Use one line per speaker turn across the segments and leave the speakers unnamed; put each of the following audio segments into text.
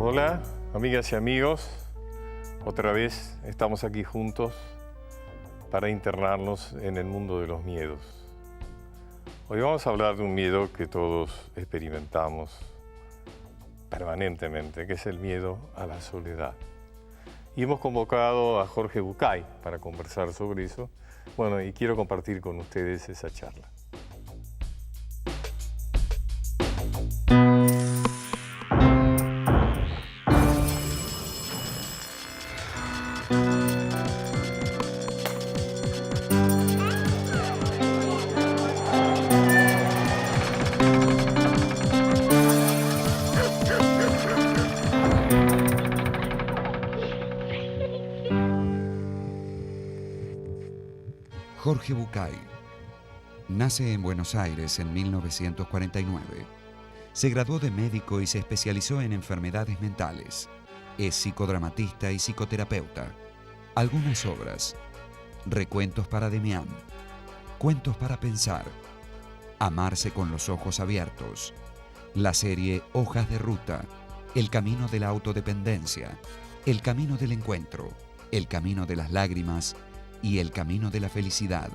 Hola, amigas y amigos. Otra vez estamos aquí juntos para internarnos en el mundo de los miedos. Hoy vamos a hablar de un miedo que todos experimentamos permanentemente, que es el miedo a la soledad. Y hemos convocado a Jorge Bucay para conversar sobre eso. Bueno, y quiero compartir con ustedes esa charla.
Jorge Bucay nace en Buenos Aires en 1949. Se graduó de médico y se especializó en enfermedades mentales. Es psicodramatista y psicoterapeuta. Algunas obras: Recuentos para Demián, Cuentos para pensar, Amarse con los ojos abiertos, la serie Hojas de Ruta, El camino de la autodependencia, El camino del encuentro, El camino de las lágrimas y El camino de la felicidad.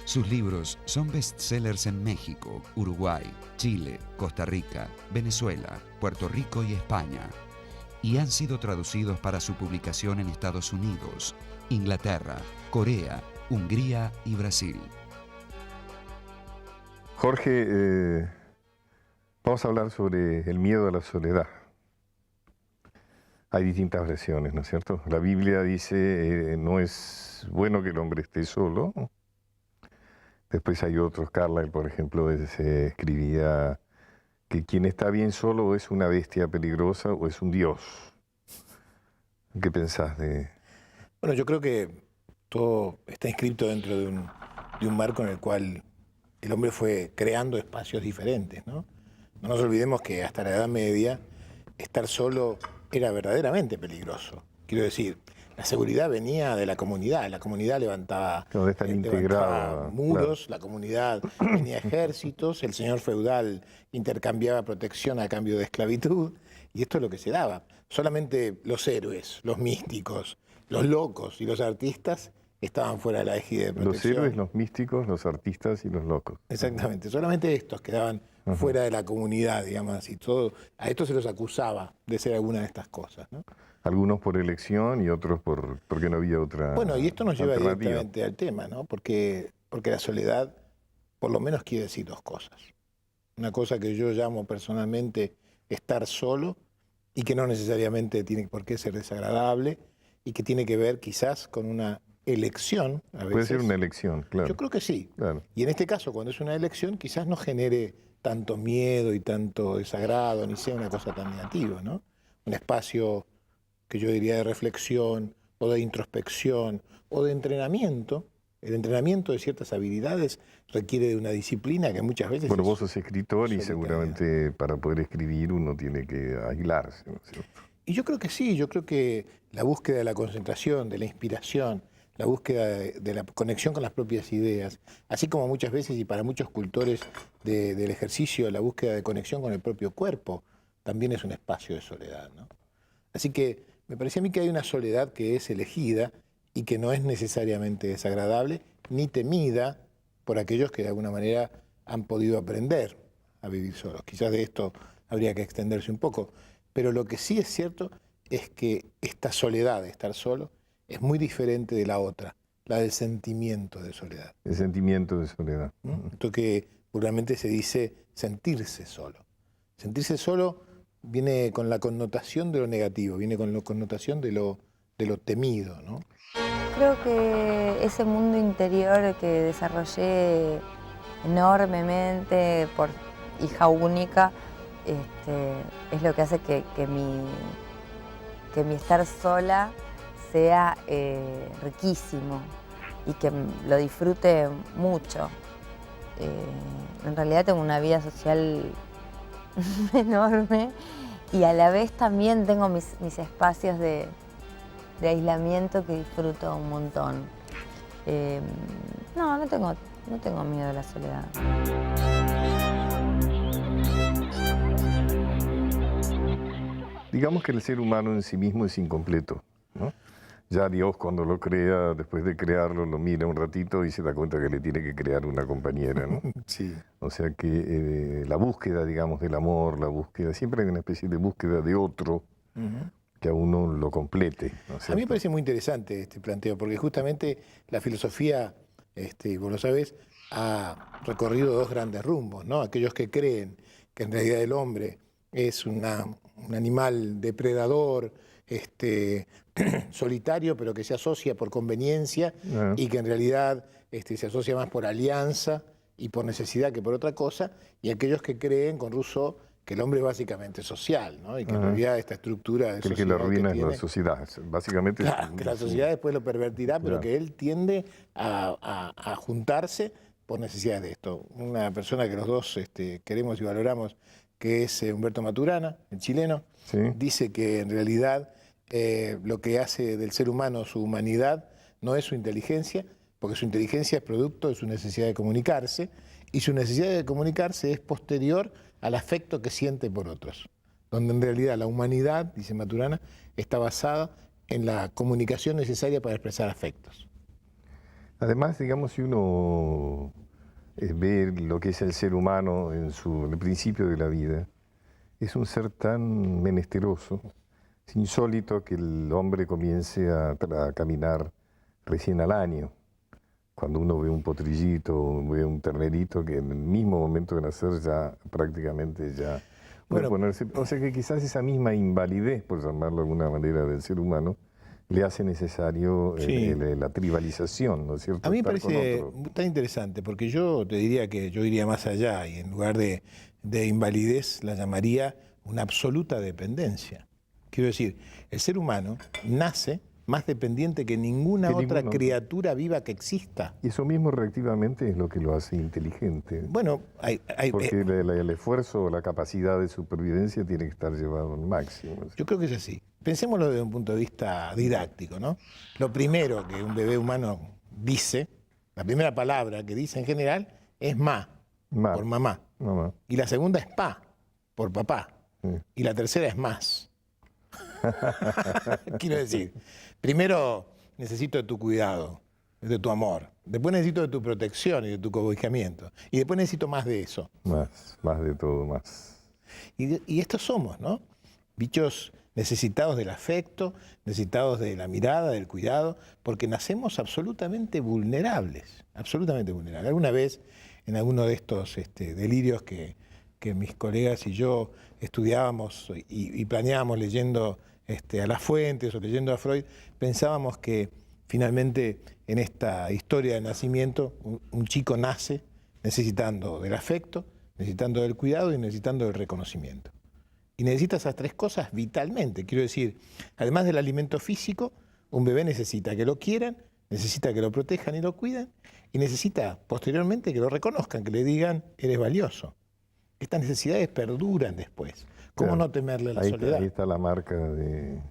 Sus libros son bestsellers en México, Uruguay, Chile, Costa Rica, Venezuela, Puerto Rico y España, y han sido traducidos para su publicación en Estados Unidos, Inglaterra, Corea, Hungría y Brasil.
Jorge, vamos a hablar sobre el miedo a la soledad. Hay distintas versiones, ¿no es cierto? La Biblia dice, no es bueno que el hombre esté solo. Después hay otros, Carlyle, por ejemplo, se escribía que quien está bien solo o es una bestia peligrosa o es un dios. ¿Qué pensás de...?
Bueno, yo creo que todo está inscrito dentro de un marco en el cual el hombre fue creando espacios diferentes, ¿no? No nos olvidemos que hasta la Edad Media estar solo era verdaderamente peligroso. Quiero decir, la seguridad venía de la comunidad levantaba, levantaba muros, claro. La comunidad tenía ejércitos, el señor feudal intercambiaba protección a cambio de esclavitud, y esto es lo que se daba. Solamente los héroes, los místicos, los locos y los artistas estaban fuera de la égide de protección.
Los héroes, los místicos, los artistas y los locos.
Exactamente, solamente estos quedaban fuera de la comunidad, digamos así. A estos se los acusaba de ser alguna de estas cosas, ¿no?
Algunos por elección y otros porque no había otra.
Bueno, y esto nos lleva directamente al tema, ¿no? Porque la soledad, por lo menos, quiere decir dos cosas. Una cosa que yo llamo personalmente estar solo, y que no necesariamente tiene por qué ser desagradable, y que tiene que ver quizás con una elección. A veces.
Puede ser una elección, claro.
Yo creo que sí.
Claro.
Y en este caso, cuando es una elección, quizás no genere tanto miedo y tanto desagrado, ni sea una cosa tan negativa, ¿no? Un espacio que yo diría de reflexión, o de introspección, o de entrenamiento. El entrenamiento de ciertas habilidades requiere de una disciplina que muchas veces...
Bueno, vos sos escritor y seguramente para poder escribir uno tiene que aislarse, ¿no es cierto?
Y yo creo que sí, yo creo que la búsqueda de la concentración, de la inspiración, la búsqueda de la conexión con las propias ideas, así como muchas veces y para muchos cultores del ejercicio, la búsqueda de conexión con el propio cuerpo, también es un espacio de soledad, ¿no? Así que me parece a mí que hay una soledad que es elegida y que no es necesariamente desagradable ni temida por aquellos que de alguna manera han podido aprender a vivir solos. Quizás de esto habría que extenderse un poco, pero lo que sí es cierto es que esta soledad de estar solo es muy diferente de la otra, la del sentimiento de soledad.
El sentimiento de soledad.
Esto que vulgarmente se dice sentirse solo. Sentirse solo viene con la connotación de lo negativo, viene con la connotación de lo temido, ¿no?
Creo que ese mundo interior que desarrollé enormemente por hija única es lo que hace que mi estar sola sea riquísimo y que lo disfrute mucho. En realidad tengo una vida social enorme y a la vez también tengo mis espacios de aislamiento que disfruto un montón. No tengo miedo a la soledad.
Digamos que el ser humano en sí mismo es incompleto, ¿no? Ya Dios cuando lo crea, después de crearlo, lo mira un ratito y se da cuenta que le tiene que crear una compañera, ¿no?
Sí.
O sea que la búsqueda, digamos, del amor, la búsqueda, siempre hay una especie de búsqueda de otro que a uno lo complete, ¿no es cierto?
A mí me parece muy interesante este planteo, porque justamente la filosofía, vos lo sabés, ha recorrido dos grandes rumbos, ¿no? Aquellos que creen que en realidad el hombre es un animal depredador, solitario, pero que se asocia por conveniencia y que en realidad se asocia más por alianza y por necesidad que por otra cosa, y aquellos que creen con Rousseau que el hombre es básicamente social, ¿no? Y que en realidad esta estructura de sociedad
que la ruina es
tiene,
la sociedad, básicamente.
claro, que la sociedad después lo pervertirá, pero que él tiende a juntarse por necesidad de esto. Una persona que los dos queremos y valoramos, que es Humberto Maturana, el chileno,
Sí.
dice que en realidad lo que hace del ser humano su humanidad no es su inteligencia, porque su inteligencia es producto de su necesidad de comunicarse, y su necesidad de comunicarse es posterior al afecto que siente por otros, donde en realidad la humanidad, dice Maturana, está basada en la comunicación necesaria para expresar afectos.
Además, digamos, si uno ve lo que es el ser humano en el principio de la vida, es un ser tan menesteroso, es insólito que el hombre comience a caminar recién al año. Cuando uno ve un potrillito, ve un ternerito que en el mismo momento de nacer ya prácticamente ya puede ponerse. O sea que quizás esa misma invalidez, por llamarlo de alguna manera, del ser humano, le hace necesario la tribalización, ¿no es cierto?
A mí me
Estar con
parece
otro.
tan interesante, porque yo te diría que yo iría más allá y en lugar de invalidez la llamaría una absoluta dependencia. Quiero decir, el ser humano nace más dependiente que ninguna otra criatura viva que exista.
Y eso mismo reactivamente es lo que lo hace inteligente.
Bueno,
porque el esfuerzo, la capacidad de supervivencia tiene que estar llevado al máximo.
Yo creo que es así. Pensémoslo desde un punto de vista didáctico, ¿no? Lo primero que un bebé humano dice, la primera palabra que dice en general es ma, por mamá. Y la segunda es pa, por papá. Sí. Y la tercera es más. Quiero decir, primero necesito de tu cuidado, de tu amor. Después necesito de tu protección y de tu cobijamiento. Y después necesito más de eso.
Más de todo, más.
Y estos somos, ¿no? Bichos necesitados del afecto, necesitados de la mirada, del cuidado, porque nacemos absolutamente vulnerables, absolutamente vulnerables. Alguna vez, en alguno de estos delirios que mis colegas y yo estudiábamos y planeábamos leyendo a Las Fuentes o leyendo a Freud, pensábamos que finalmente en esta historia del nacimiento un chico nace necesitando del afecto, necesitando del cuidado y necesitando del reconocimiento. Y necesita esas tres cosas vitalmente. Quiero decir, además del alimento físico, un bebé necesita que lo quieran, necesita que lo protejan y lo cuiden, y necesita posteriormente que lo reconozcan, que le digan, eres valioso. Estas necesidades perduran después. ¿Cómo no temerle a la soledad?
Ahí está la marca del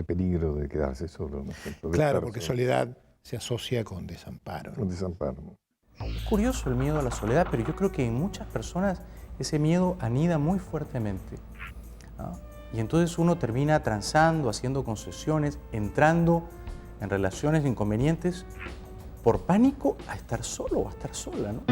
peligro de quedarse solo, ¿no?
Claro, porque soledad se asocia con desamparo.
Con desamparo.
Es curioso el miedo a la soledad, pero yo creo que en muchas personas ese miedo anida muy fuertemente, ¿no? Y entonces uno termina transando, haciendo concesiones, entrando en relaciones inconvenientes por pánico a estar solo o a estar sola, ¿no?